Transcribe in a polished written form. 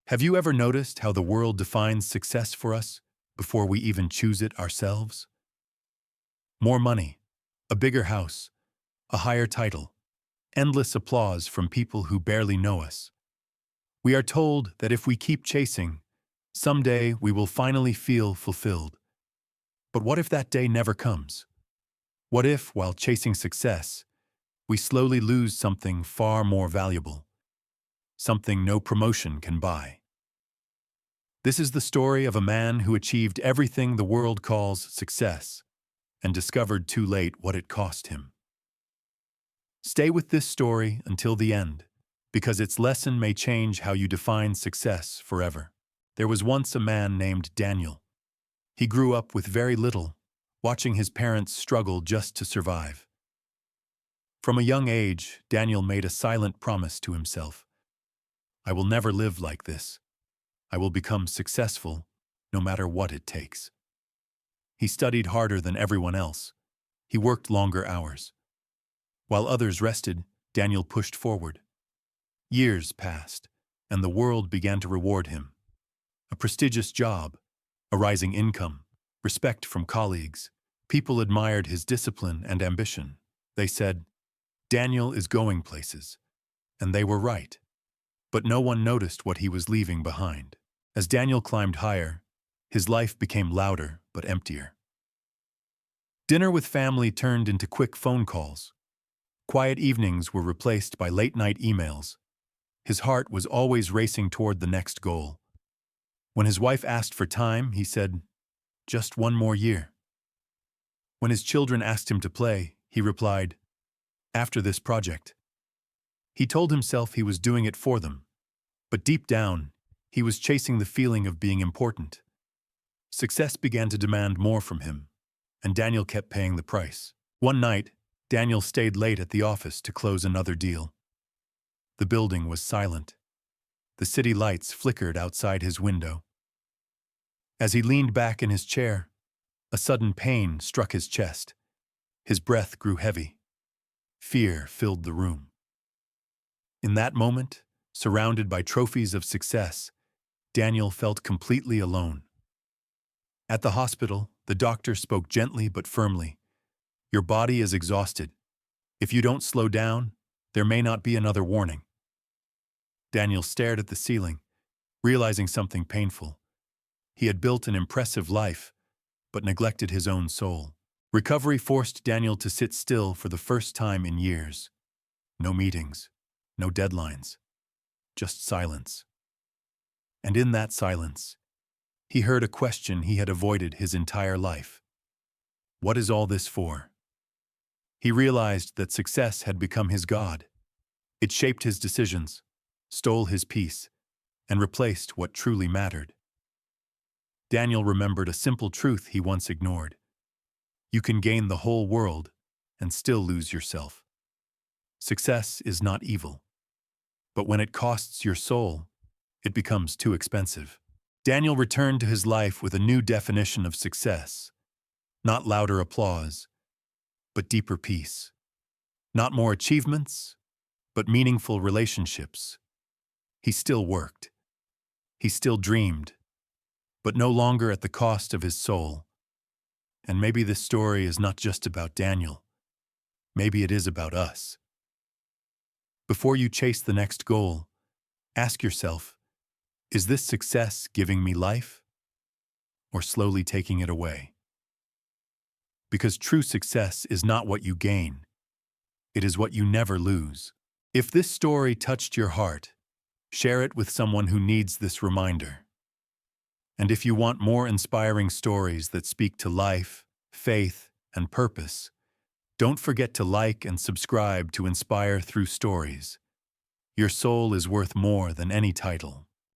Have you ever noticed how the world defines success for us before we even choose it ourselves? More money, a bigger house, a higher title, endless applause from people who barely know us. We are told that if we keep chasing, someday we will finally feel fulfilled. But what if that day never comes? What if, while chasing success, we slowly lose something far more valuable, something no promotion can buy? This is the story of a man who achieved everything the world calls success and discovered too late what it cost him. Stay with this story until the end, because its lesson may change how you define success forever. There was once a man named Daniel. He grew up with very little, watching his parents struggle just to survive. From a young age, Daniel made a silent promise to himself. I will never live like this. I will become successful, no matter what it takes. He studied harder than everyone else. He worked longer hours. While others rested, Daniel pushed forward. Years passed, and the world began to reward him. A prestigious job, a rising income, respect from colleagues. People admired his discipline and ambition. They said, Daniel is going places. And they were right. But no one noticed what he was leaving behind. As Daniel climbed higher, his life became louder but emptier. Dinner with family turned into quick phone calls. Quiet evenings were replaced by late-night emails. His heart was always racing toward the next goal. When his wife asked for time, he said, just one more year. When his children asked him to play, he replied, after this project. He told himself he was doing it for them, but deep down, he was chasing the feeling of being important. Success began to demand more from him, and Daniel kept paying the price. One night, Daniel stayed late at the office to close another deal. The building was silent. The city lights flickered outside his window. As he leaned back in his chair, a sudden pain struck his chest. His breath grew heavy. Fear filled the room. In that moment, surrounded by trophies of success, Daniel felt completely alone. At the hospital, the doctor spoke gently but firmly. Your body is exhausted. If you don't slow down, there may not be another warning. Daniel stared at the ceiling, realizing something painful. He had built an impressive life, but neglected his own soul. Recovery forced Daniel to sit still for the first time in years. No meetings, no deadlines, just silence. And in that silence, he heard a question he had avoided his entire life. What is all this for? He realized that success had become his god. It shaped his decisions, stole his peace, and replaced what truly mattered. Daniel remembered a simple truth he once ignored. You can gain the whole world and still lose yourself. Success is not evil, but when it costs your soul, it becomes too expensive. Daniel returned to his life with a new definition of success. Not louder applause, but deeper peace. Not more achievements, but meaningful relationships. He still worked. He still dreamed, but no longer at the cost of his soul. And maybe this story is not just about Daniel. Maybe it is about us. Before you chase the next goal, ask yourself, is this success giving me life or slowly taking it away? Because true success is not what you gain. It is what you never lose. If this story touched your heart, share it with someone who needs this reminder. And if you want more inspiring stories that speak to life, faith, and purpose, don't forget to like and subscribe to Inspire Through Stories. Your soul is worth more than any title.